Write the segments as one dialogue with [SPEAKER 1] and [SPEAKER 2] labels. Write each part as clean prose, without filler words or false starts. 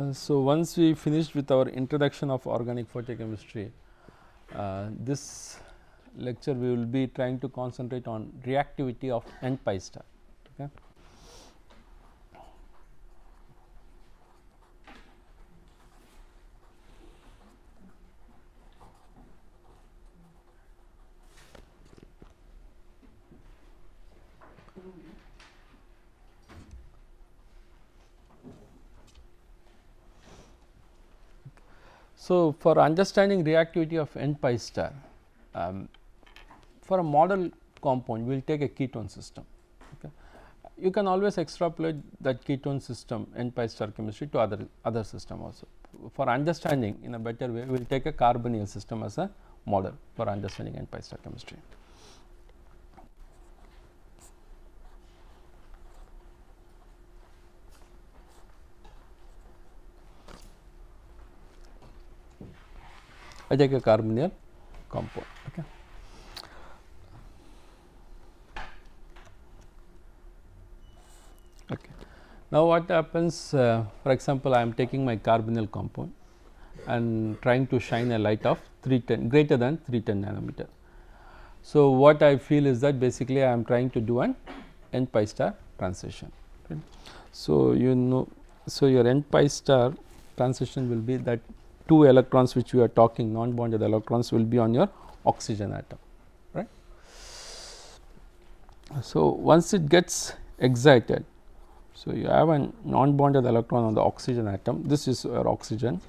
[SPEAKER 1] So, once we finished with our introduction of organic photochemistry, this lecture we will be trying to concentrate on reactivity of N-pi star. Okay. So, for understanding reactivity of N-pi star, for a model compound we will take a ketone system. Okay. You can always extrapolate that ketone system N-pi star chemistry to other system also. For understanding in a better way, we will take a carbonyl system as a model for understanding N-pi star chemistry. I take a carbonyl compound. Okay. Okay. Now, what happens, for example, I am taking my carbonyl compound and trying to shine a light of 310 greater than 310 nanometer. So, what I feel is that basically I am trying to do an N-pi star transition. Right. So, so your N-pi star transition will be that 2 electrons which we are talking, non-bonded electrons will be on your oxygen atom, right. So, once it gets excited, so you have a non-bonded electron on the oxygen atom, this is your oxygen,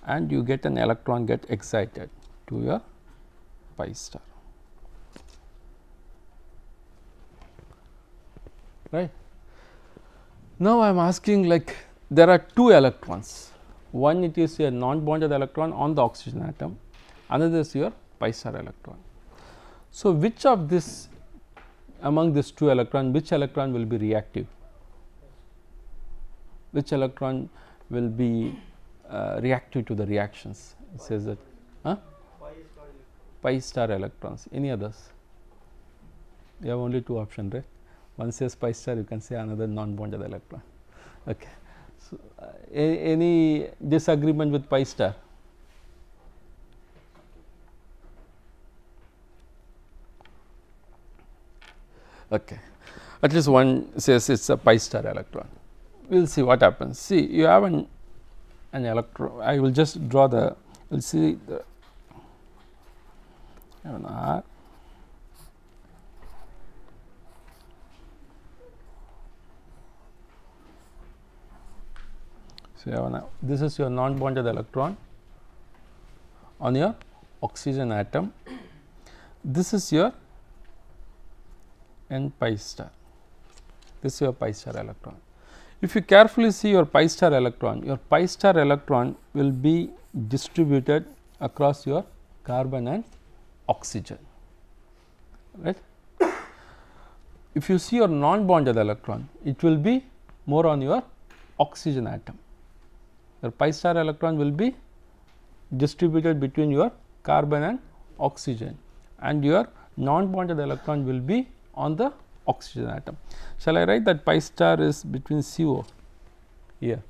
[SPEAKER 1] and you get an electron get excited to your pi star, right. Now, I am asking, like, there are 2 electrons, one it is a non-bonded electron on the oxygen atom, another is your pi star electron. So, which of this among these 2 electron, which electron will be reactive? Which electron will be reactive to the reactions? It says that pi star electrons. Any others? You have only 2 options, right? One says pi star, you can say another non-bonded electron. Okay. So, any disagreement with pi star? Okay. At least one says it is a pi star electron. We will see what happens. See, you have an electron. I will just draw the. We will see the an R. So, you have this is your non-bonded electron on your oxygen atom. This is your N-pi star. This is your pi star electron. If you carefully see your pi star electron will be distributed across your carbon and oxygen, right. If you see your non-bonded electron, it will be more on your oxygen atom. Your pi star electron will be distributed between your carbon and oxygen, and your non-bonded electron will be on the oxygen atom. Shall I write that pi star is between CO here?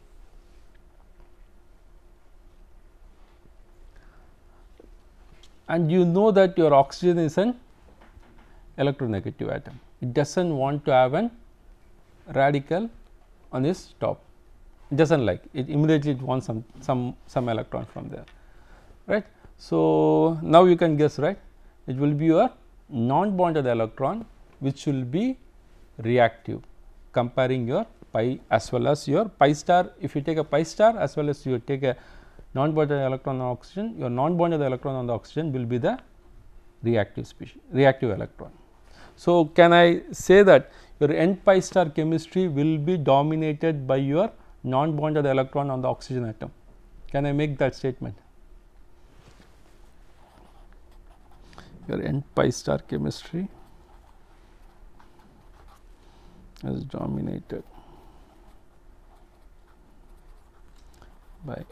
[SPEAKER 1] And you know that your oxygen is an electronegative atom. It does not want to have an radical on its top. It does not like it, immediately it wants some electron from there, right. So, now you can guess, right, it will be your non-bonded electron which will be reactive, comparing your pi as well as your pi star. If you take a pi star as well as you take a non-bonded electron on oxygen, your non-bonded electron on the oxygen will be the reactive electron. So, can I say that your N-pi star chemistry will be dominated by your non-bonded electron on the oxygen atom? Can I make that statement? Your N-pi star chemistry is dominated by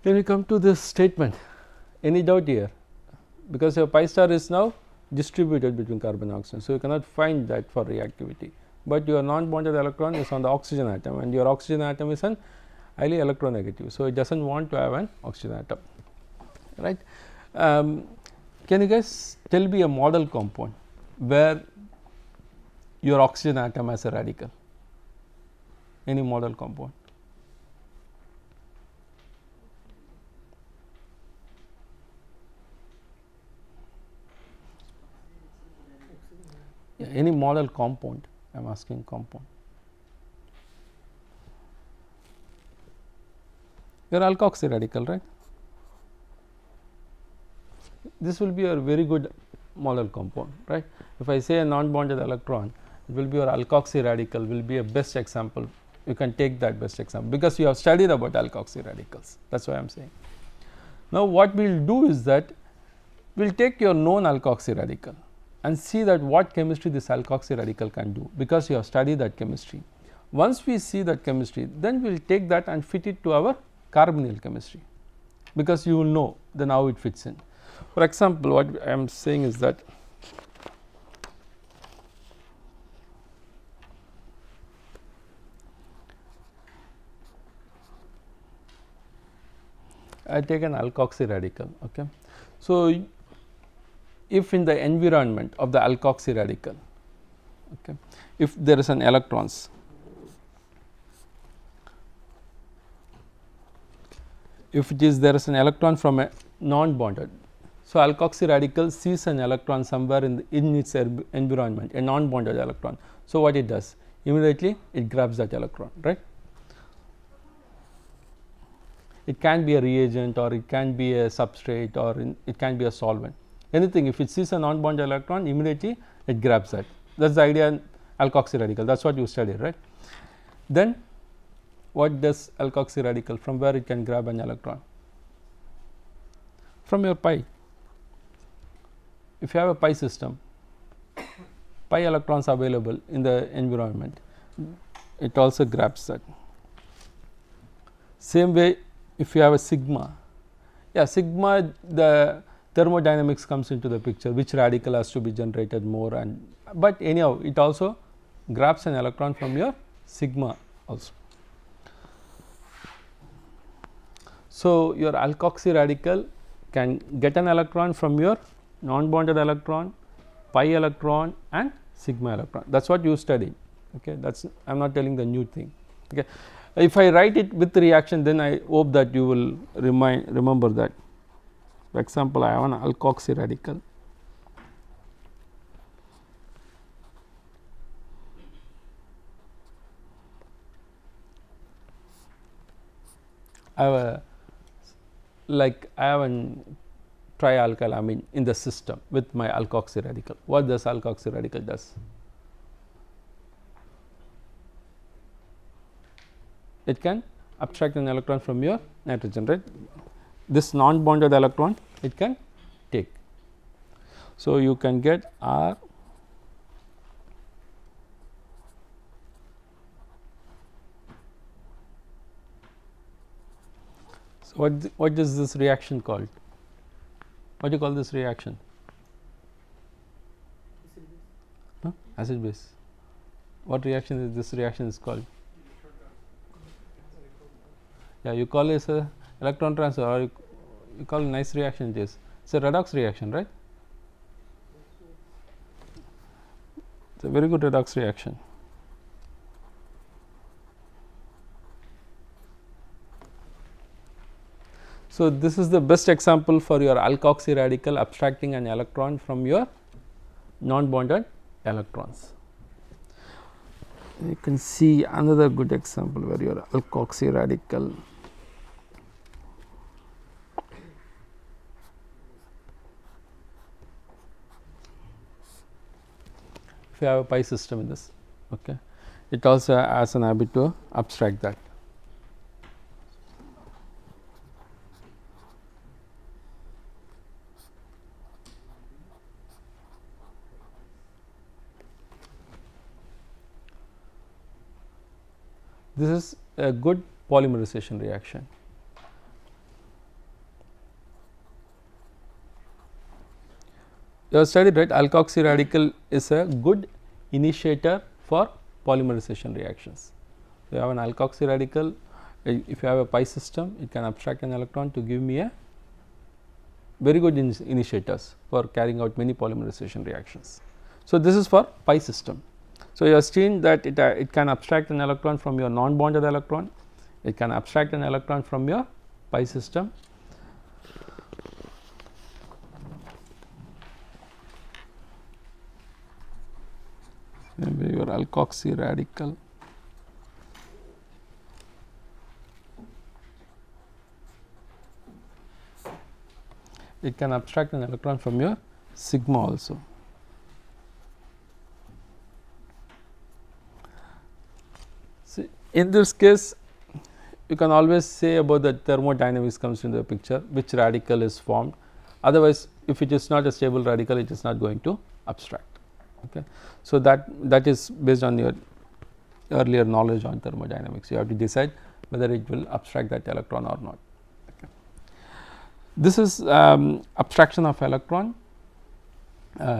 [SPEAKER 1] Can we come to this statement? Any doubt here? Because your pi star is now distributed between carbon and oxygen. So, you cannot find that for reactivity, but your non-bonded electron is on the oxygen atom, and your oxygen atom is an highly electronegative. So, it does not want to have an oxygen atom, right. Can you guys tell me a model compound where your oxygen atom has a radical? Any model compound? Yeah, any model compound, I am asking compound. Your alkoxy radical, right? This will be a very good model compound, right. If I say a non-bonded electron, it will be your alkoxy radical, will be a best example. You can take that best example, because you have studied about alkoxy radicals, that is why I am saying. Now, what we will do is that we will take your known alkoxy radical and see that what chemistry this alkoxy radical can do, because you have studied that chemistry. Once we see that chemistry, then we will take that and fit it to our carbonyl chemistry, because you will know then how it fits in. For example, what I am saying is that I take an alkoxy radical. Okay. So, if in the environment of the alkoxy radical, okay, if there is an electrons, if it is there is an electron from a non-bonded. So, alkoxy radical sees an electron somewhere in its environment, a non-bonded electron. So, what it does? Immediately it grabs that electron, right. It can be a reagent, or it can be a substrate, or it can be a solvent. Anything, if it sees a non-bonded electron, immediately it grabs that. That is the idea in alkoxy radical, that is what you studied, right. Then what does alkoxy radical, from where it can grab an electron? From your pi. If you have a pi system, pi electrons available in the environment, it also grabs that. Same way, if you have a sigma, yeah, sigma, the thermodynamics comes into the picture, which radical has to be generated more, and but anyhow it also grabs an electron from your sigma also. So, your alkoxy radical can get an electron from your non-bonded electron, pi electron, and sigma electron. That is what you studied. Okay. That is, I am not telling the new thing. Okay. If I write it with the reaction, then I hope that you will remember that. For example, I have an alkoxy radical. I have a trialkylamine in the system with my alkoxy radical. What does alkoxy radical does? It can abstract an electron from your nitrogen, right. This non-bonded electron it can take. So, you can get R so what is this reaction called? What do you call this reaction? Acid base. What reaction is this reaction is called? Yeah, you call it a electron transfer, or you call it nice reaction. It is. It's a redox reaction, right? It's a very good redox reaction. So, this is the best example for your alkoxy radical abstracting an electron from your non-bonded electrons. You can see another good example where your alkoxy radical if you have a pi system in this, okay, it also has an habit to abstract that. This is a good polymerization reaction. you have studied, right, alkoxy radical is a good initiator for polymerization reactions. You have an alkoxy radical, if you have a pi system, it can abstract an electron to give me a very good initiators for carrying out many polymerization reactions. So, this is for pi system. So, you have seen that it can abstract an electron from your non bonded electron, it can abstract an electron from your pi system. Maybe your alkoxy radical. It can abstract an electron from your sigma also. See, in this case, you can always say about the thermodynamics comes into the picture, which radical is formed. Otherwise, if it is not a stable radical, it is not going to abstract. Okay. So, that is based on your earlier knowledge on thermodynamics. You have to decide whether it will abstract that electron or not. Okay. This is abstraction of electron,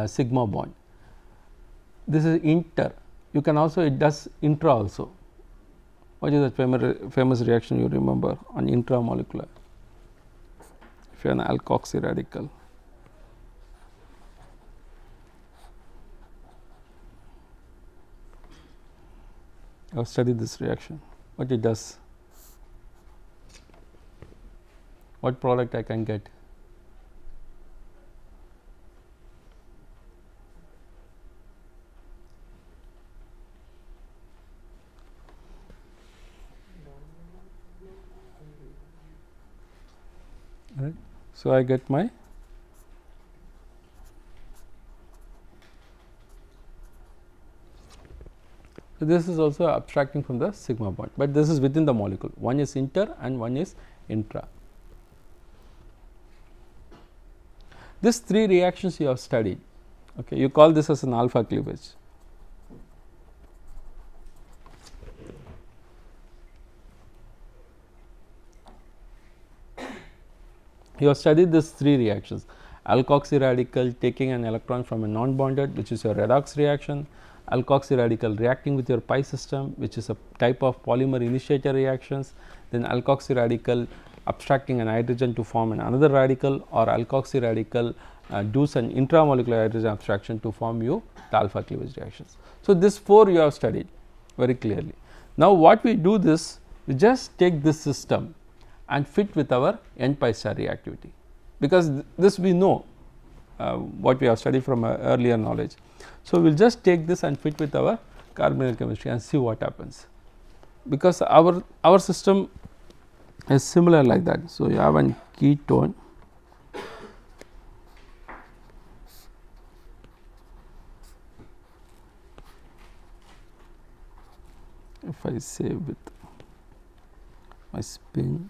[SPEAKER 1] sigma bond. This is inter. You can also, it does intra also. What is that famous reaction you remember on intramolecular? If you are an alkoxy radical. I have studied this reaction, what it does, what product I can get. Right. So, I get my so this is also abstracting from the sigma bond, but this is within the molecule. One is inter and one is intra. These three reactions you have studied, okay, you call this as an alpha cleavage. You have studied these three reactions: alkoxy radical taking an electron from a non-bonded, which is your redox reaction; alkoxy radical reacting with your pi system, which is a type of polymer initiator reactions; then alkoxy radical abstracting an hydrogen to form another radical, or alkoxy radical does an intramolecular hydrogen abstraction to form you the alpha cleavage reactions. So, this 4 you have studied very clearly. Now, what we do this, we just take this system and fit with our n pi star reactivity, because this we know what we have studied from earlier knowledge. So, we will just take this and fit with our carbonyl chemistry and see what happens, because our system is similar like that. So, you have a ketone, if I say with my spin,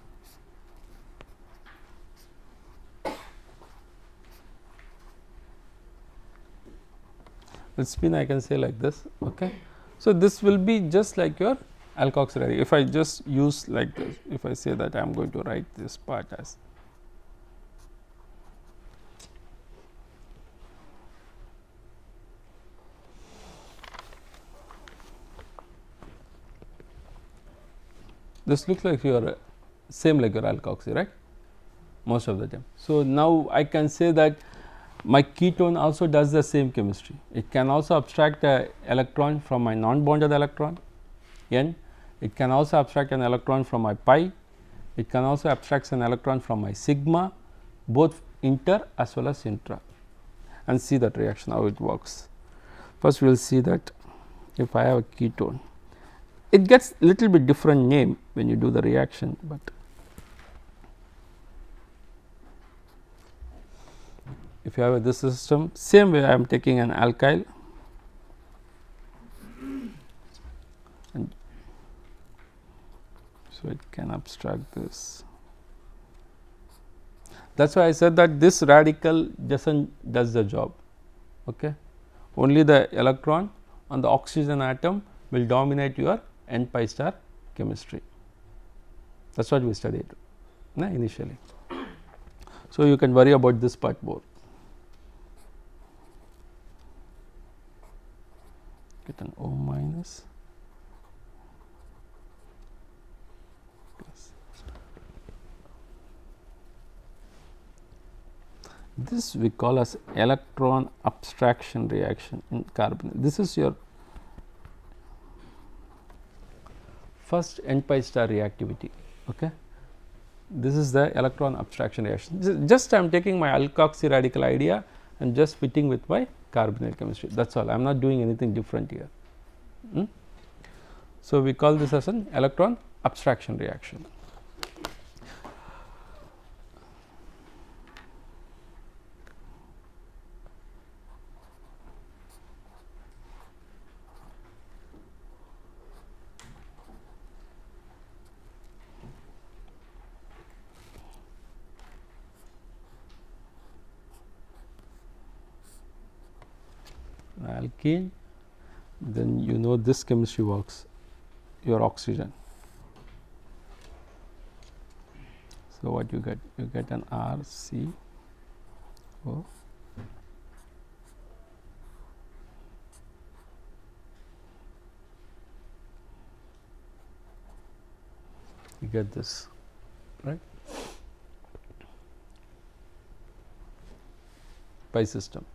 [SPEAKER 1] with spin I can say like this. Okay. So, this will be just like your alkoxy radical. If I just use like this, if I say that I am going to write this part as this, looks like your same like your alkoxy, right, most of the time. So, now I can say that my ketone also does the same chemistry. It can also abstract a electron from my non-bonded electron N. It can also abstract an electron from my pi. It can also abstract an electron from my sigma, both inter as well as intra, and see that reaction how it works. First, we will see that if I have a ketone, it gets little bit different name when you do the reaction, but if you have this system, same way I am taking an alkyl and so it can abstract this. That is why I said that this radical does the job. Okay. Only the electron on the oxygen atom will dominate your n pi star chemistry. That is what we studied initially. So, you can worry about this part more. get an O minus plus. This we call as electron abstraction reaction in carbonyl. This is your first n pi star reactivity. Okay. This is the electron abstraction reaction. Just I am taking my alkoxy radical idea and just fitting with my carbonyl chemistry. That is all. I am not doing anything different here. So, we call this as an electron abstraction reaction. Alkene, then you know this chemistry works, your oxygen. So, what you get? You get an RCO. You get this, right? Pi system.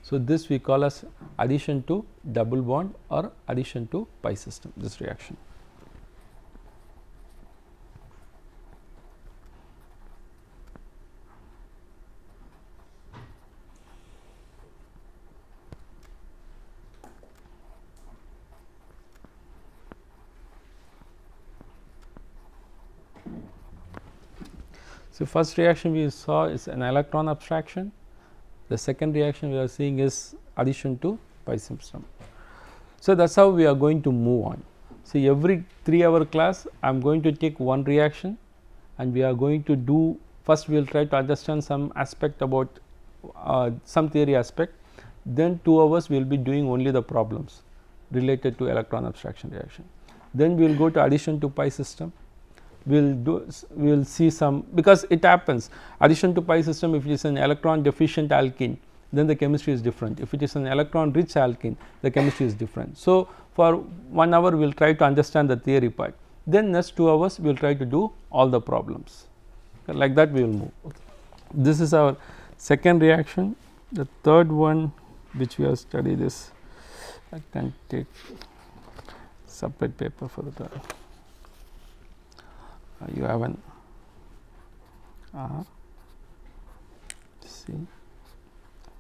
[SPEAKER 1] So, this we call as addition to double bond or addition to pi system, this reaction. So, first reaction we saw is an electron abstraction. The second reaction we are seeing is addition to pi system. So, that is how we are going to move on. See, every 3-hour class I am going to take one reaction and we are going to do, first we will try to understand some aspect about some theory aspect, then 2 hours we will be doing only the problems related to electron abstraction reaction. Then we will go to addition to pi system. We will see some, because it happens addition to pi system, if it is an electron deficient alkene, then the chemistry is different. If it is an electron rich alkene, the chemistry is different. So, for 1 hour we will try to understand the theory part, then next 2 hours we will try to do all the problems, like that we will move. This is our second reaction. The third one which we have studied is, I can take separate paper for the third. You have an R C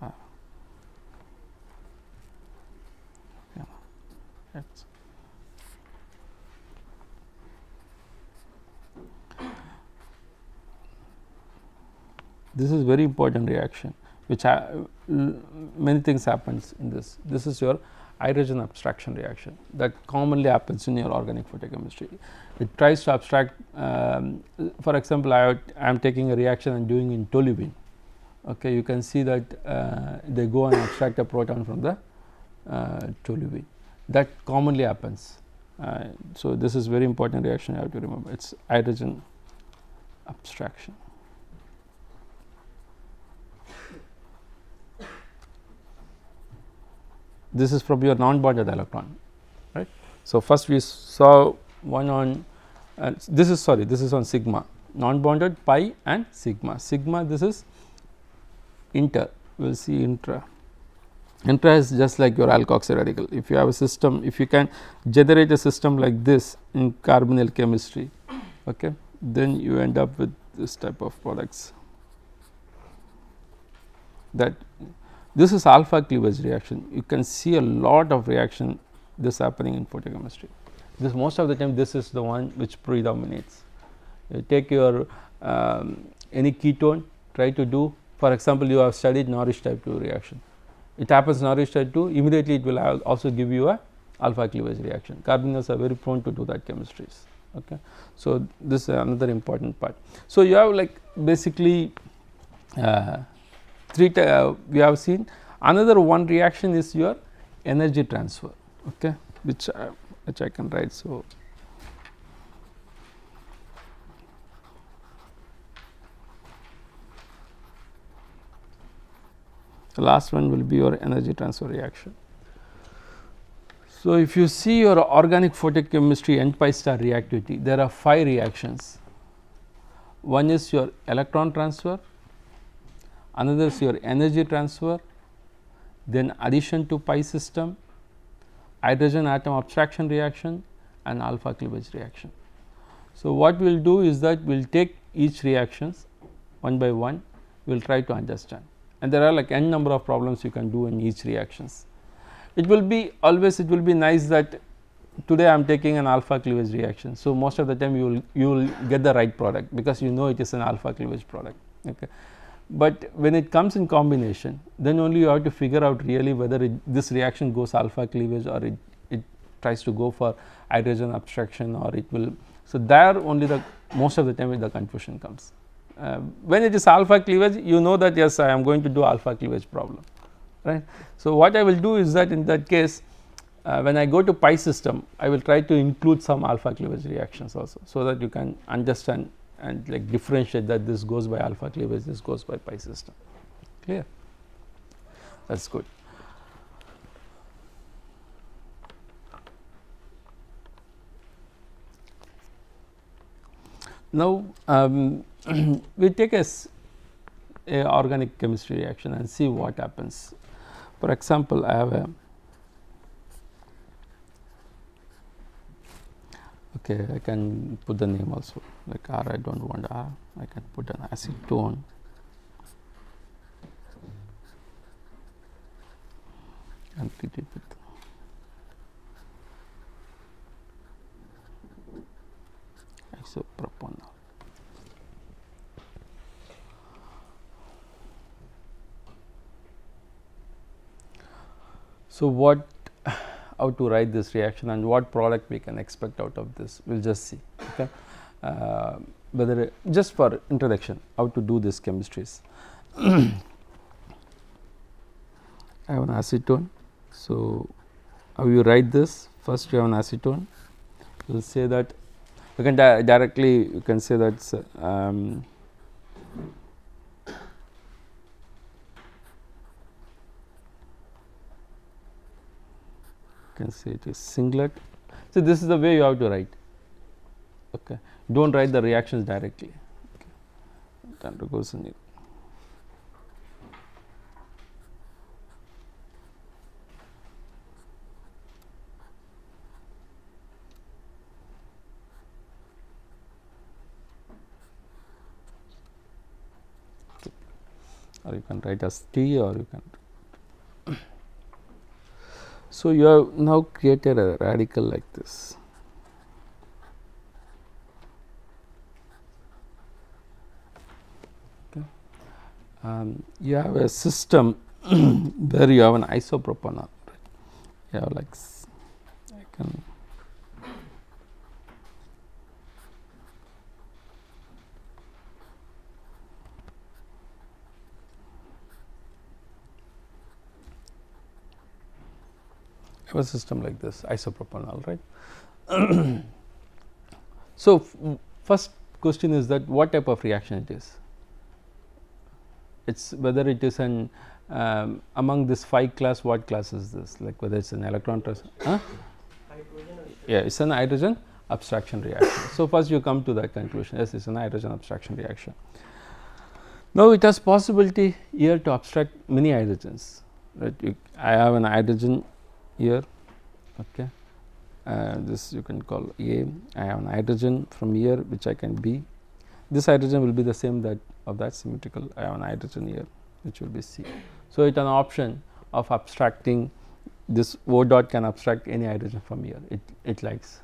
[SPEAKER 1] R X. This is very important reaction, which many things happens in this. This is your hydrogen abstraction reaction that commonly happens in your organic photochemistry. It tries to abstract, for example, I am taking a reaction and doing in toluene. Okay, you can see that they go and abstract a proton from the toluene. That commonly happens. So, this is very important reaction, you have to remember, it is hydrogen abstraction. This is from your non-bonded electron, right. So, first we saw one on this is on sigma, non-bonded pi and sigma. Sigma, this is inter, we will see intra. Intra is just like your alkoxy radical. If you have a system, if you can generate a system like this in carbonyl chemistry, okay, then you end up with this type of products. That this is alpha cleavage reaction. You can see a lot of reaction this happening in photochemistry. This most of the time this is the one which predominates. You take your any ketone, try to do, for example, you have studied Norris type 2 reaction. It happens Norris type 2, immediately it will also give you a alpha cleavage reaction. Carbonyls are very prone to do that chemistries. Okay. So, this is another important part. So, you have like basically we have seen. Another one reaction is your energy transfer, okay, which I can write. So, the last one will be your energy transfer reaction. So, if you see your organic photochemistry N pi star reactivity, there are 5 reactions. One is your electron transfer, another is your energy transfer, then addition to pi system, hydrogen atom abstraction reaction and alpha cleavage reaction. So, what we will do is that we will take each reactions one by one, we will try to understand, and there are like n number of problems you can do in each reactions. It will be always, it will be nice that today I am taking an alpha cleavage reaction. So, most of the time you will get the right product, because you know it is an alpha cleavage product. Okay. But when it comes in combination, then only you have to figure out really whether this reaction goes alpha cleavage, or it tries to go for hydrogen abstraction, or it will. So, there only the most of the time the confusion comes. When it is alpha cleavage, you know that yes, I am going to do alpha cleavage problem, right. So, what I will do is that in that case, when I go to pi system, I will try to include some alpha cleavage reactions also, so that you can understand and like differentiate that this goes by alpha cleavage, this goes by pi system. Clear? That is good. Now, we take a organic chemistry reaction and see what happens. For example, I have a okay, I can put the name also, like R, I do not want R, I can put an acetone and treat it with isopropanol. So, how to write this reaction and what product we can expect out of this, we will just see. Okay. Whether just for introduction, how to do this chemistries. I have an acetone. So, how you write this? First, you have an acetone. You will say that you can directly you can say that can say it is singlet. So, this is the way you have to write. Okay. Do not write the reactions directly. Okay. That goes in it. Or you can write as T, or you can. So, you have now created a radical like this. Okay. You have a system where you have an isopropanol. You have like I can. A system like this, isopropanol, right. So, first question is that what type of reaction it is. It is whether it is an among this 5 class, what class is this, like whether it is an electron transfer, yeah, it is an hydrogen abstraction reaction. So, first you come to that conclusion, yes, it is an hydrogen abstraction reaction. Now, it has possibility here to abstract many hydrogens, right. I have an hydrogen here, okay. This you can call A. I have an hydrogen from here which I can B. This hydrogen will be the same that of that symmetrical. I have an hydrogen here which will be C. So, it is an option of abstracting this O dot can abstract any hydrogen from here, it likes.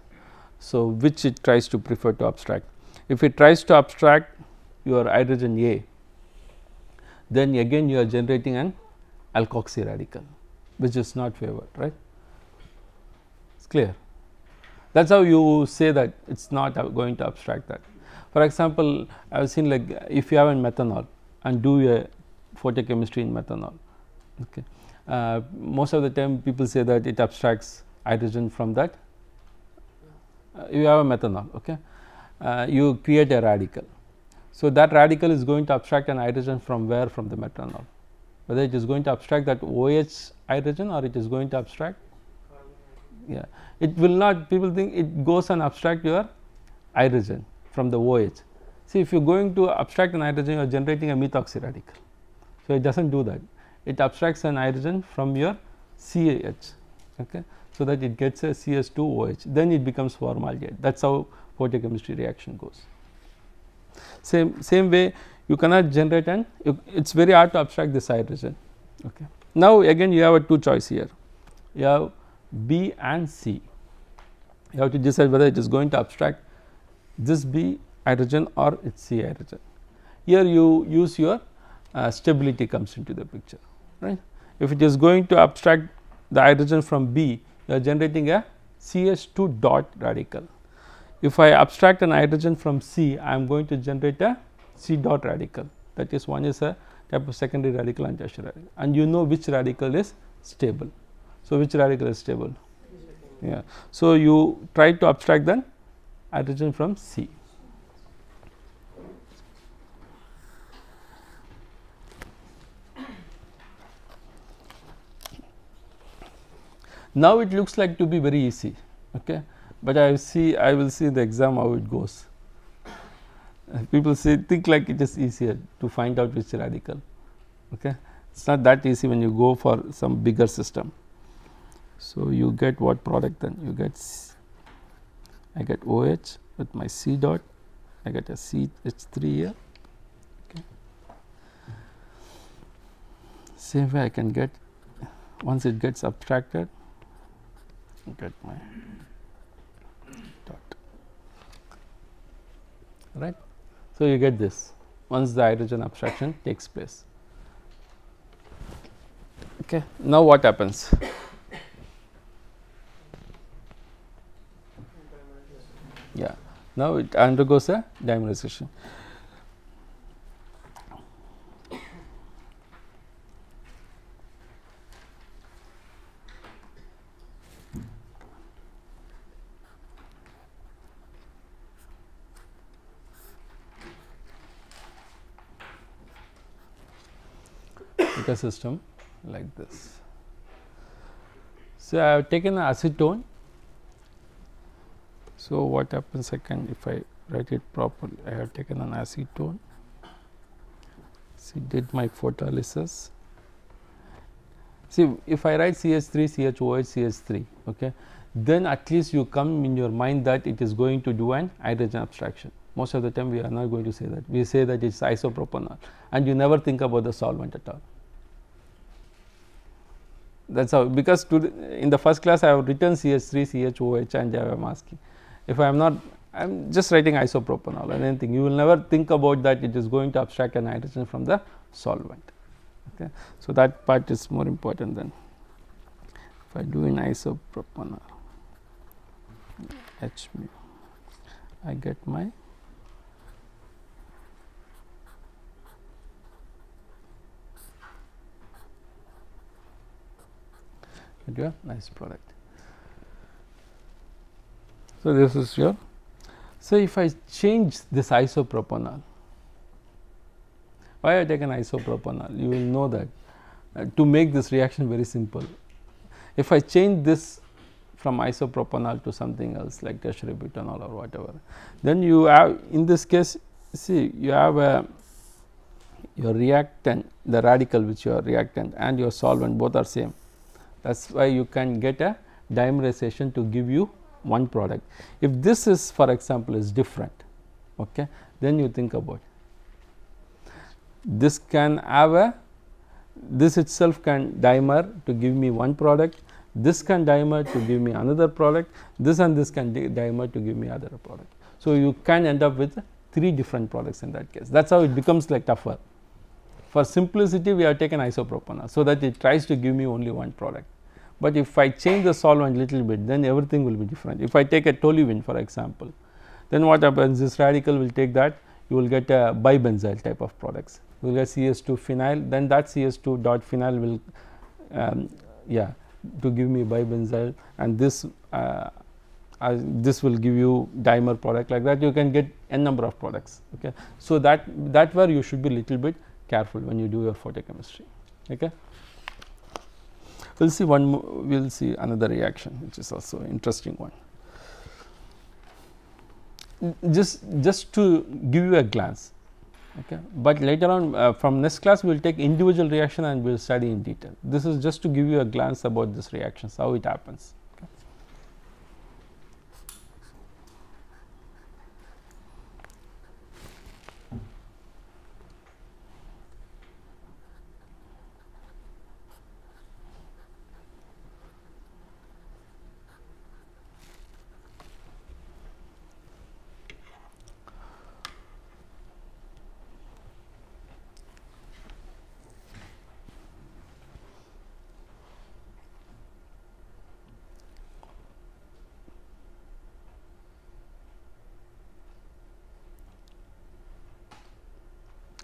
[SPEAKER 1] So, which it tries to prefer to abstract. If it tries to abstract your hydrogen A, then again you are generating an alkoxy radical, which is not favored, right. It is clear. That is how you say that it is not going to abstract that. For example, I have seen like if you have an methanol and do a photochemistry in methanol, okay. Most of the time people say that it abstracts hydrogen from that. You have a methanol, okay. You create a radical. So, that radical is going to abstract an hydrogen from where? From the methanol. Whether it is going to abstract that OH hydrogen or it is going to abstract Yeah, it will not, people think it goes and abstract your hydrogen from the OH. See, if you are going to abstract an hydrogen, you are generating a methoxy radical. So, it does not do that, it abstracts an hydrogen from your CH, okay, so that it gets a CS2OH, then it becomes formaldehyde. That is how photochemistry reaction goes. Same way, you cannot generate it is very hard to abstract this hydrogen. Okay. Now, again you have a two choice here, you have B and C, you have to decide whether it is going to abstract this B hydrogen or its C hydrogen. Here you use your stability comes into the picture, right. If it is going to abstract the hydrogen from B, you are generating a CH2 dot radical. If I abstract an hydrogen from C, I am going to generate a C dot radical, that is, one is a type of secondary radical and tertiary radical, and you know which radical is stable. So, which radical is stable? Yeah. So, you try to abstract the hydrogen from C. Now, it looks like to be very easy, okay, but I will see in the exam how it goes. People think like it is easier to find out which radical, okay. It is not that easy when you go for some bigger system. So, you get what product then? You get I get OH with my C dot, I get a CH3 here, okay. Same way I can get, once it gets abstracted, get my dot, right. So, you get this once the hydrogen abstraction takes place. Okay. Now, what happens? Yeah, now it undergoes a dimerization. A system like this. So, I have taken an acetone. So, what happens if I write it properly, I have taken an acetone, see did my photolysis. See, if I write CH3, CHOH, CH3, okay, then at least you come in your mind that it is going to do an hydrogen abstraction. Most of the time we are not going to say that, we say that it is isopropanol, and you never think about the solvent at all. That is how, because in the first class I have written CH3, CHOH, and I am asking. If I am not, I am just writing isopropanol or anything, you will never think about that it is going to abstract an hydrogen from the solvent. Okay. So, that part is more important than if I do in isopropanol H mu, I get my a nice product. So, this is your, so if I change this isopropanol, why I take an isopropanol, you will know that to make this reaction very simple. If I change this from isopropanol to something else like tertiary butanol or whatever, then you have, in this case, see you have your reactant, the radical which your reactant and your solvent both are same. That is why you can get a dimerization to give you one product. If this is, for example, is different, okay, then you think about this can have a, this itself can dimer to give me one product, this can dimer to give me another product, this and this can dimer to give me other product. So, you can end up with 3 different products in that case. That is how it becomes like tougher. For simplicity, we have taken isopropanol, so that it tries to give me only one product. But if I change the solvent little bit, then everything will be different. If I take a toluene, for example, then what happens? This radical will take that, you will get a bibenzyl type of products. You will get CS2 phenyl, then that CS2 dot phenyl will, to give me bibenzyl, and this will give you dimer product, like that you can get n number of products. Okay. So, that where you should be little bit careful when you do your photochemistry. Okay. We will see one more, we will see another reaction which is also interesting one. Just to give you a glance, okay. But later on from next class we will take individual reaction and we will study in detail. This is just to give you a glance about this reactions, how it happens.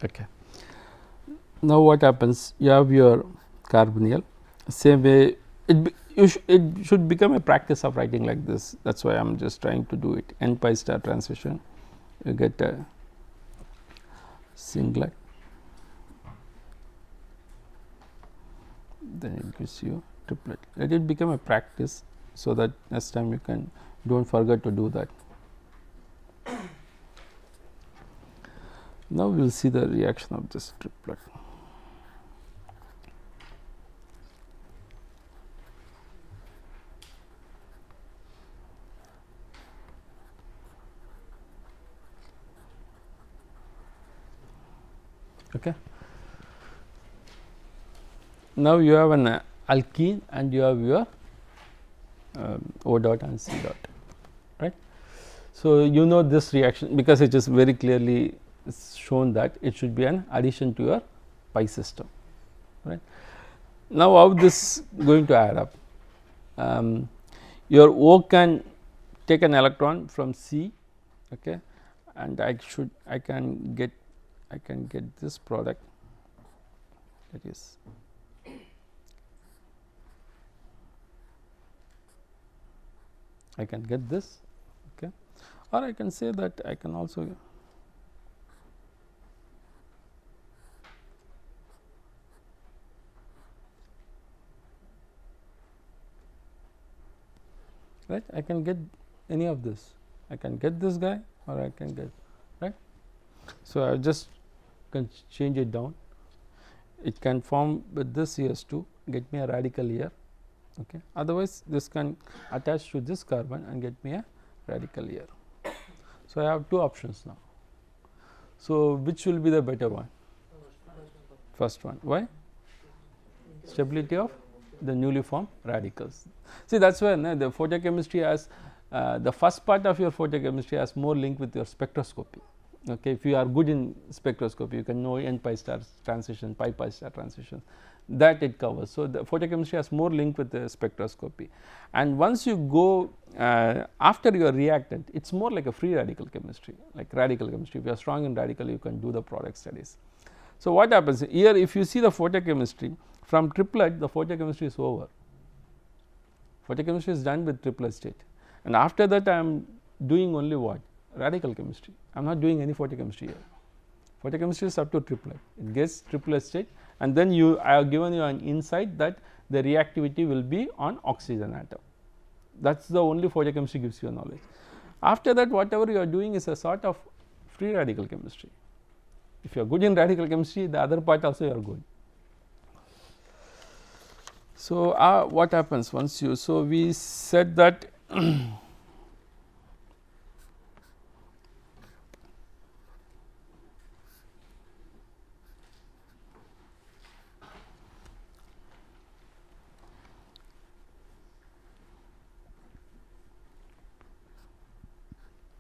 [SPEAKER 1] Okay. Now what happens? You have your carbonyl. Same way, it should become a practice of writing like this. That is why I am just trying to do it. N pi star transition. You get a singlet. Then it gives you triplet. Let it become a practice, so that next time you can don't forget to do that. Now we will see the reaction of this triplet. Okay. Now you have an alkene and you have your O dot and C dot, right. So you know this reaction because it is very clearly shown that it should be an addition to your pi system, right. Now how this going to add up? Your O can take an electron from C, okay, and I can get this product, that is I can get this, okay, or I can say that I can also right. I can get any of this. I can get this guy or I can get, right. So I just can change it down. It can form with this CS2, get me a radical here, okay. Otherwise this can attach to this carbon and get me a radical here. So I have two options now. So which will be the better one? First one. Why? Stability of the newly formed radicals. See, that is why the photochemistry has the first part of your photochemistry has more link with your spectroscopy. Okay, if you are good in spectroscopy, you can know n pi star transition, pi star transition, that it covers. So the photochemistry has more link with the spectroscopy, and once you go after your reactant, it is more like a free radical chemistry, like radical chemistry. If you are strong in radical, you can do the product studies. So what happens here? If you see the photochemistry from triplet, the photochemistry is over. Photochemistry is done with triplet state, and after that I am doing only what? Radical chemistry. I am not doing any photochemistry here. Photochemistry is up to triplet. It gets triplet state, and then I have given you an insight that the reactivity will be on oxygen atom. That is the only photochemistry gives you a knowledge. After that, whatever you are doing is a sort of free radical chemistry. If you are good in radical chemistry, the other part also you are good. So what happens once you? So we said that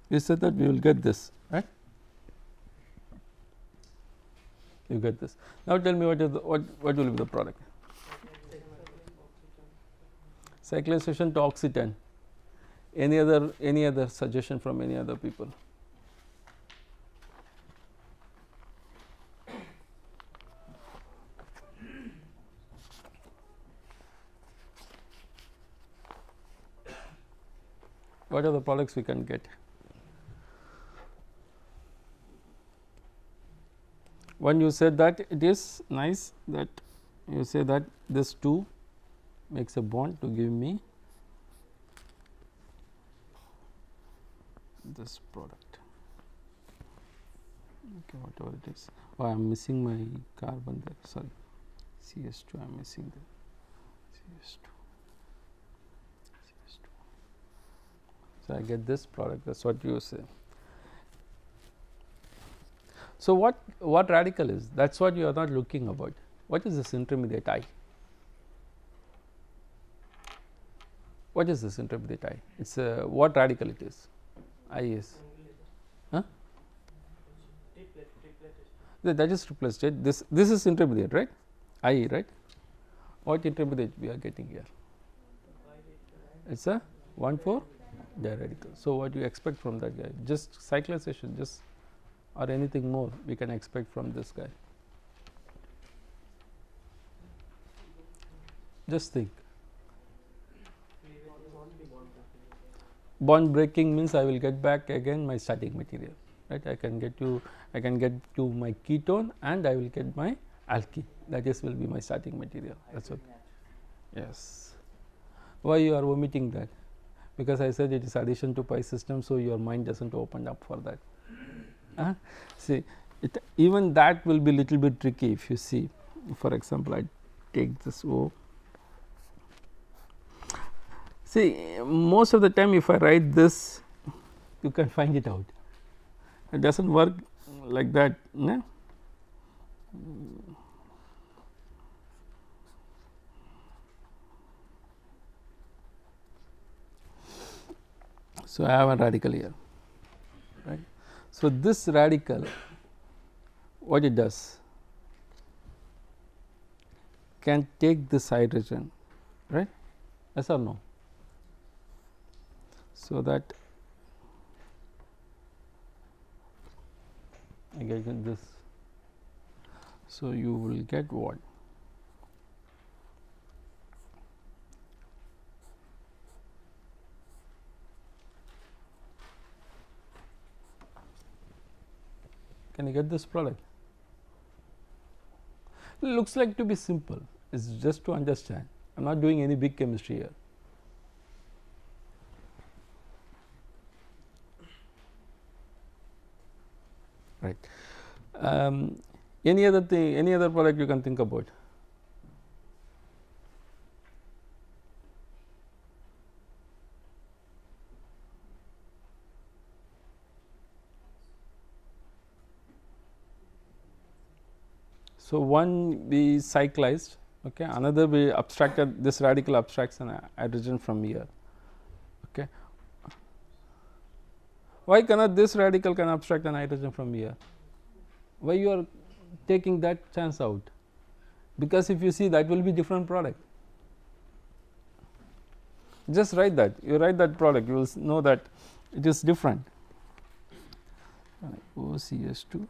[SPEAKER 1] we said that we will get this, right? You get this. Now tell me what is what will be the product? Cyclization to oxy-10. Any other suggestion from any other people? What are the products we can get? When you said that it is nice that you say that this 2 makes a bond to give me this product, okay, whatever it is. Oh, I am missing my carbon there, sorry, CH2 I am missing there, CH2. So, I get this product, that is what you say. So, what radical is? That is what you are not looking about. What is this intermediate I? What is this intermediate I? It is what radical it is? I is? Huh? That is triple state. This is intermediate, right? I, right? What intermediate we are getting here? It is a 1,4 diradical. So, what do you expect from that guy? Just cyclization, just or anything more we can expect from this guy. Just think. Bond breaking means I will get back again my static material, right? I can get to my ketone and I will get my alkene. That is will be my static material. That's what. Yes. Why you are omitting that? Because I said it is addition to pi system, so your mind does not open up for that. See, even that will be little bit tricky if you see. For example, I take this O. See, most of the time if I write this, you can find it out. It does not work like that. No? So, I have a radical here, right. So, this radical what it does can take this hydrogen, right, yes or no. So, that I get this. So, you will get what? Can you get this product? It looks like to be simple, it is just to understand. I am not doing any big chemistry here. Right. Any other thing, any other product you can think about? So, one we cyclized, okay, another we abstracted, this radical abstracts an hydrogen from here. Okay. Why cannot this radical can abstract an hydrogen from here? Why you are taking that chance out? Because if you see that will be different product. Just write that, you write that product, you will know that it is different. OCS2.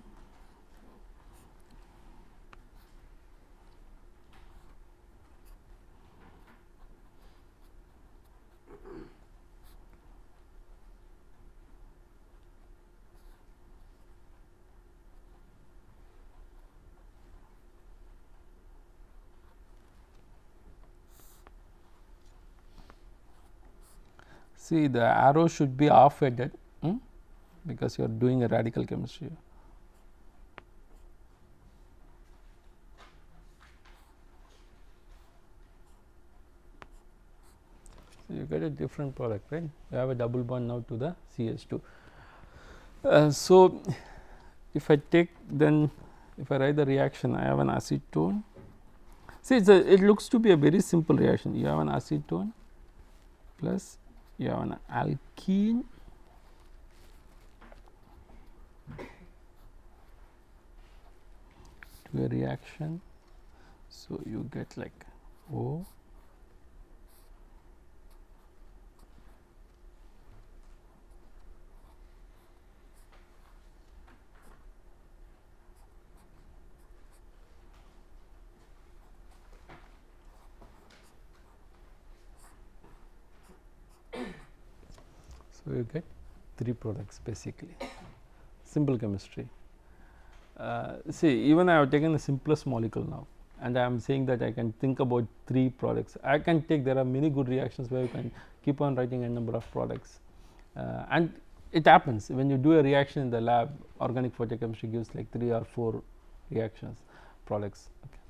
[SPEAKER 1] See, the arrow should be off headed, because you are doing a radical chemistry. So, you get a different product, right? You have a double bond now to the CH2. So, if I take then if I write the reaction, I have an acetone. See, it looks to be a very simple reaction. You have an acetone plus you have an alkene to a reaction. So, you get like O So, you get 3 products basically, simple chemistry. See, even I have taken the simplest molecule now, and I am saying that I can think about 3 products. I can take, there are many good reactions where you can keep on writing a number of products, and it happens when you do a reaction in the lab. Organic photochemistry gives like 3 or 4 reactions products. Okay.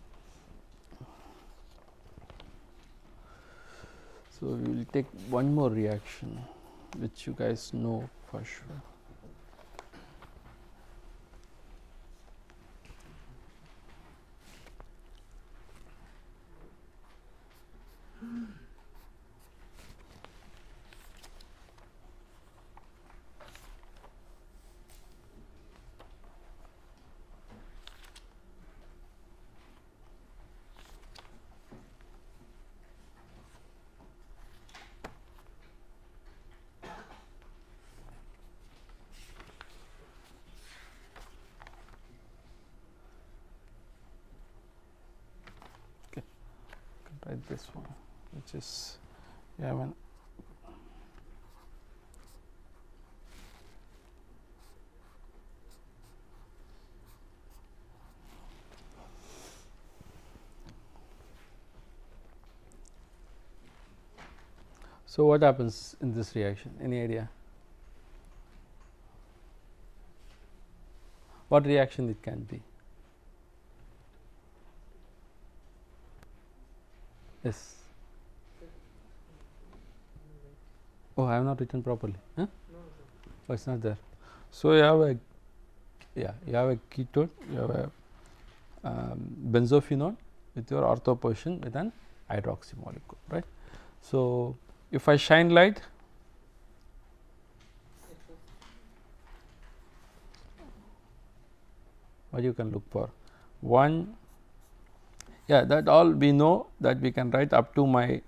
[SPEAKER 1] So, we will take one more reaction which you guys know for sure. Write this one, which is you have an so what happens in this reaction? Any idea? What reaction it can be? Yes. Oh, I have not written properly. Huh? Oh, it's not there. So you have a, yeah, you have a ketone, you have a benzophenone with your ortho position with an hydroxy molecule, right? So if I shine light, what you can look for? One, yeah, that all we know that we can write up to my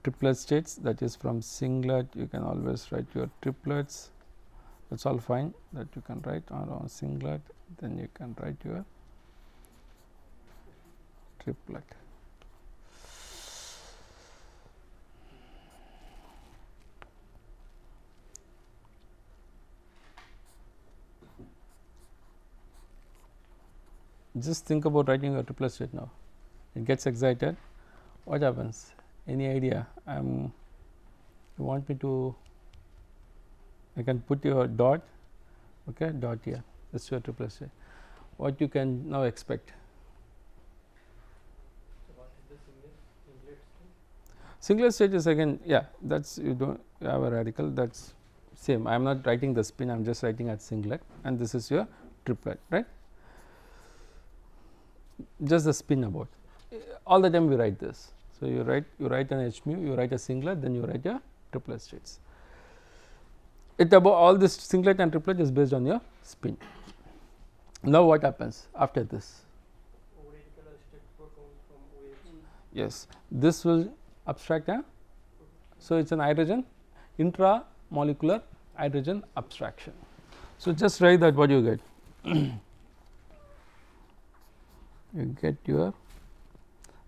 [SPEAKER 1] triplet states, that is from singlet you can always write your triplets, that is all fine, that you can write on singlet, then you can write your triplet. Just think about writing your triplet state now. It gets excited. What happens? Any idea? You want me to? I can put your dot. Okay, dot here. That's your triplet state. What you can now expect?
[SPEAKER 2] So what is the singlet state?
[SPEAKER 1] Singlet state is again, yeah. That's you don't have a radical. That's same. I am not writing the spin. I am just writing at singlet, and this is your triplet, right? Just the spin about. All the time we write this. So you write an H mu, you write a singlet, then you write your triplet states. It about all this singlet and triplet is based on your spin. Now what happens after this? Yes, this will abstract a, so it's an hydrogen intramolecular hydrogen abstraction. So just write that, what you get. You get your,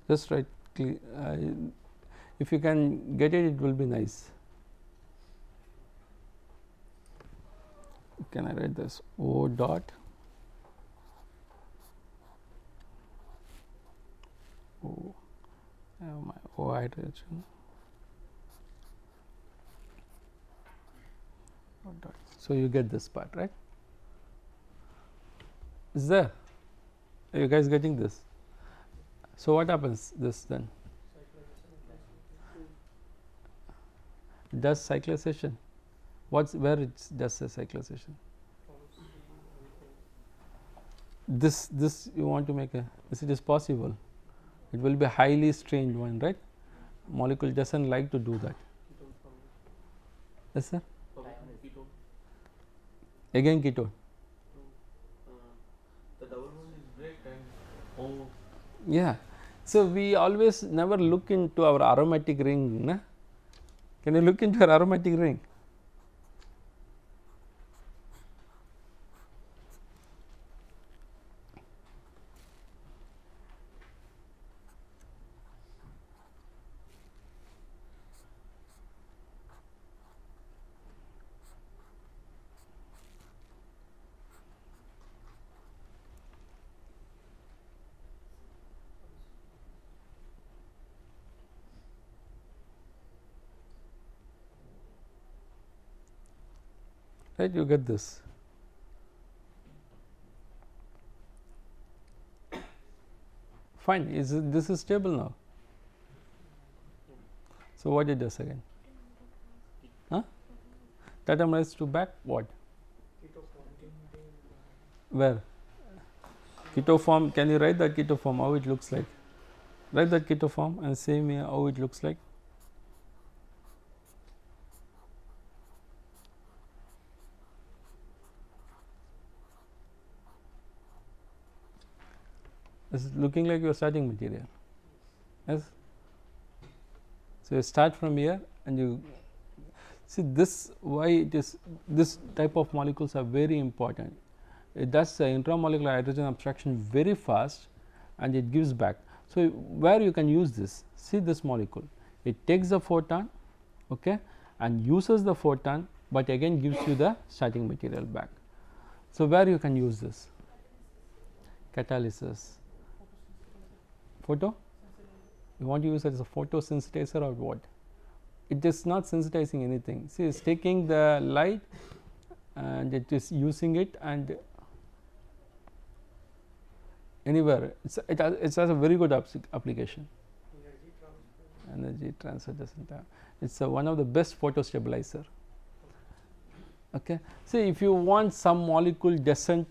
[SPEAKER 1] just write, if you can get it, it will be nice. Can I write this? O dot O, I have my O hydrogen, O dot. So you get this part, right? Is there? Are you guys getting this? So what happens this then? It does cyclization. What's where it does the cyclization? This you want to make a, this it is possible. It will be a highly strained one, right? Molecule doesn't like to do that. Yes, sir. Again ketone.
[SPEAKER 2] The double bond is break and O.
[SPEAKER 1] Yeah. So we always never look into our aromatic ring. Na? Can you look into your aromatic ring? right, you get this. Fine, this is stable now. So, what it does again? Huh? Tetramerized to back what? Where? Keto form, can you write that keto form, how it looks like? Write that keto form and say me how it looks like. This is looking like your starting material. Yes. So, you start from here and you see this, why it is, this type of molecules are very important. It does intramolecular hydrogen abstraction very fast and it gives back. So, where you can use this, see this molecule, it takes the photon, okay, and uses the photon, but again gives you the starting material back. So, where you can use this? Catalysis. Photo? You want to use it as a photosensitizer or what? It is not sensitizing anything. See, it is taking the light and it is using it, and anywhere it has a very good application. Energy transfer doesn't have. It's one of the best photostabilizer. Okay. See, if you want some molecule doesn't,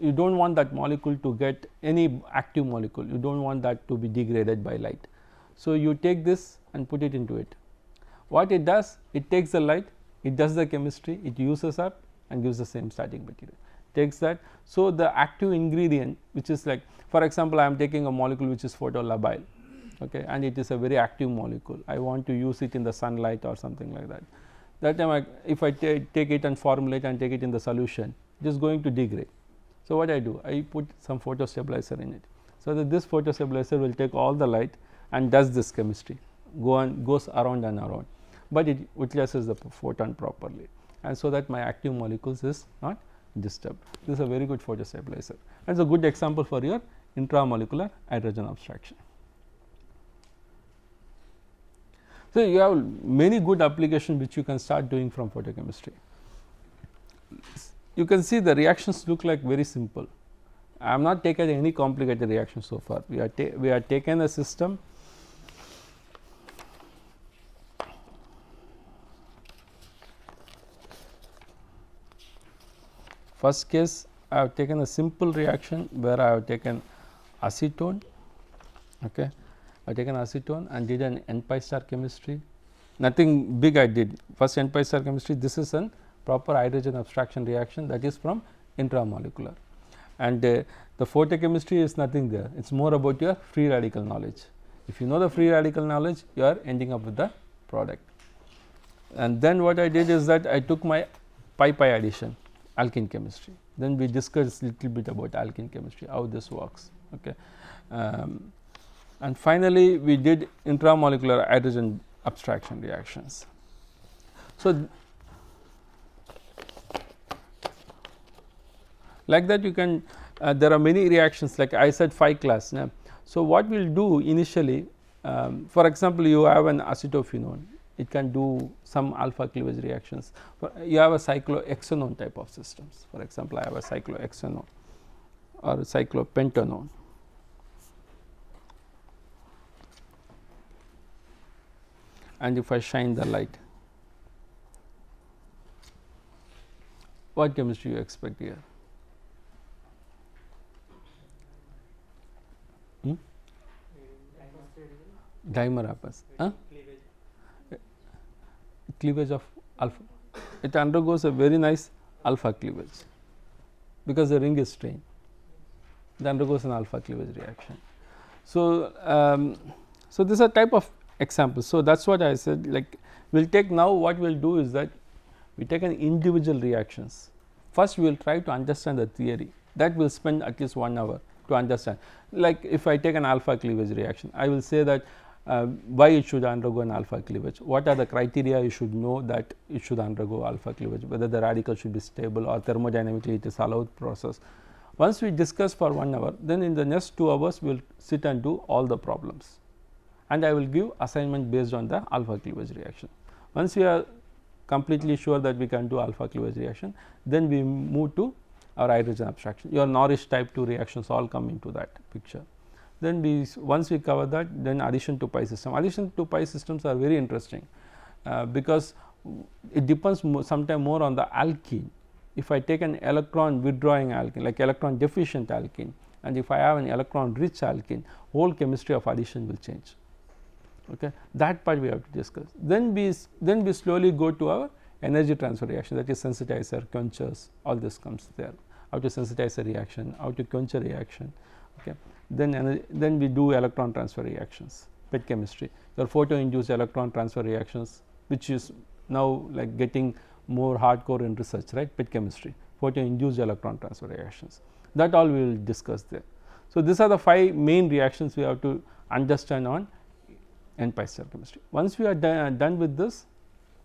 [SPEAKER 1] you don't want that molecule to get any active molecule, you don't want that to be degraded by light. So, you take this and put it into it. What it does? It takes the light, it does the chemistry, it uses up and gives the same starting material. Takes that. So, the active ingredient, which is like, for example, I am taking a molecule which is photolabile, okay, and it is a very active molecule. I want to use it in the sunlight or something like that. That time if I take it and formulate and take it in the solution, it is going to degrade. So, what I do? I put some photostabilizer in it. So, that this photostabilizer will take all the light and does this chemistry, goes around and around, but it utilizes the photon properly, and so that my active molecules is not disturbed. This is a very good photostabilizer, and it is a good example for your intramolecular hydrogen abstraction. So, you have many good applications which you can start doing from photochemistry. You can see the reactions look like very simple. I have not taken any complicated reaction so far. We are taken a system. First case, I have taken a simple reaction where I have taken acetone, okay. I have taken acetone and did an n-pi star chemistry. Nothing big I did. First n-pi star chemistry, this is an proper hydrogen abstraction reaction, that is from intramolecular, and the photochemistry is nothing there. It is more about your free radical knowledge. If you know the free radical knowledge, you are ending up with the product. And then what I did is that I took my pi-pi addition, alkene chemistry. Then we discussed little bit about alkene chemistry, how this works, okay. And finally, we did intramolecular hydrogen abstraction reactions. So, like that you can, there are many reactions, like I said 5 class. Yeah. So, what we will do initially, for example, you have an acetophenone, it can do some alpha cleavage reactions. You have a cyclohexanone type of systems. For example, I have a cyclohexanone or a cyclopentanone. And if I shine the light, what chemistry you expect here? Dimer happens. Huh? Cleavage of alpha. It undergoes a very nice alpha cleavage because the ring is strained. It undergoes an alpha cleavage reaction. So, so this is a type of example. So, that is what I said, like we will take now, what we will do is that we take an individual reactions. First we will try to understand the theory, that will spend at least 1 hour to understand. Like if I take an alpha cleavage reaction, I will say that why it should undergo an alpha cleavage, what are the criteria you should know that it should undergo alpha cleavage, whether the radical should be stable or thermodynamically it is allowed process. Once we discuss for 1 hour, then in the next 2 hours we will sit and do all the problems, and I will give assignment based on the alpha cleavage reaction. Once we are completely sure that we can do alpha cleavage reaction, then we move to our hydrogen abstraction. Your Norris type 2 reactions all come into that picture. Then once we cover that, then addition to pi system. Addition to pi systems are very interesting because it depends sometimes more on the alkene. If I take an electron withdrawing alkene, like electron deficient alkene, and if I have an electron rich alkene, whole chemistry of addition will change. Okay. That part we have to discuss. Then we slowly go to our energy transfer reaction, that is sensitizer, quenchers, all this comes there. How to sensitize a reaction, how to quench a reaction. Okay. Then we do electron transfer reactions, PET chemistry. There are photo induced electron transfer reactions, which is now like getting more hardcore in research, right? PET chemistry, photo induced electron transfer reactions, that all we will discuss there. So, these are the 5 main reactions we have to understand on n pi star chemistry. Once we are done with this,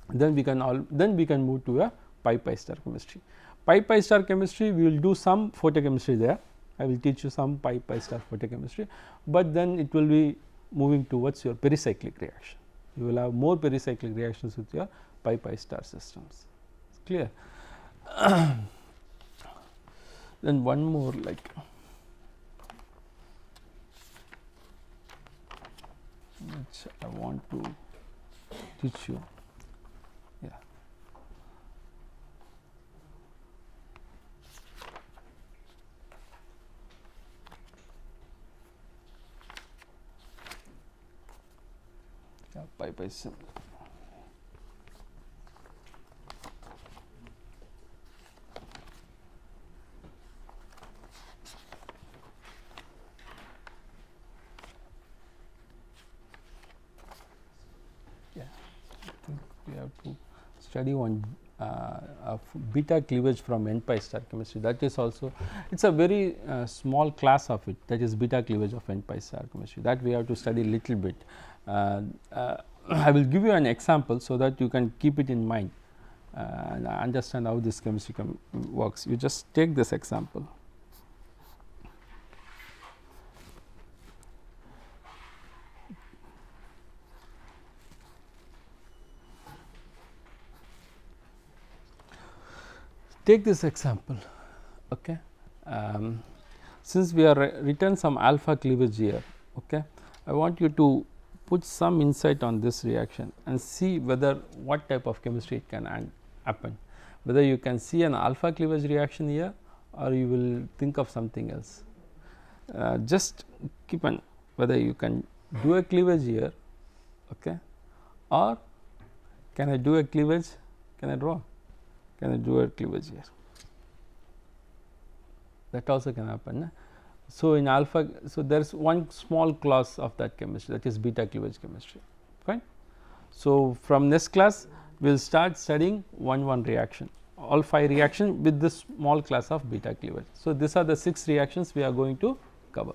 [SPEAKER 1] then we can move to a pi star chemistry. Pi star chemistry, we will do some photochemistry there. I will teach you some pi star photochemistry, but then it will be moving towards your pericyclic reaction. You will have more pericyclic reactions with your pi star systems. It's clear. Then one more, like which I want to teach you. Yeah. Pi symbol. Yeah, I think we have to study one of beta cleavage from n pi star chemistry. That is also, it's a very small class of it, that is beta cleavage of n pi star chemistry, that we have to study little bit. I will give you an example so that you can keep it in mind and understand how this chemistry works. You just take this example. Take this example. Okay. Since we are written some alpha cleavage here, okay, I want you to put some insight on this reaction and see whether what type of chemistry it can happen, whether you can see an alpha cleavage reaction here or you will think of something else. Just keep on whether you can do a cleavage here, okay, or can I do a cleavage, can I draw, can I do a cleavage here, that also can happen. Na? So, in alpha, so there is one small class of that chemistry, that is beta cleavage chemistry, fine. So, from next class we will start studying 1 reaction, all 5 reaction with this small class of beta cleavage. So, these are the 6 reactions we are going to cover.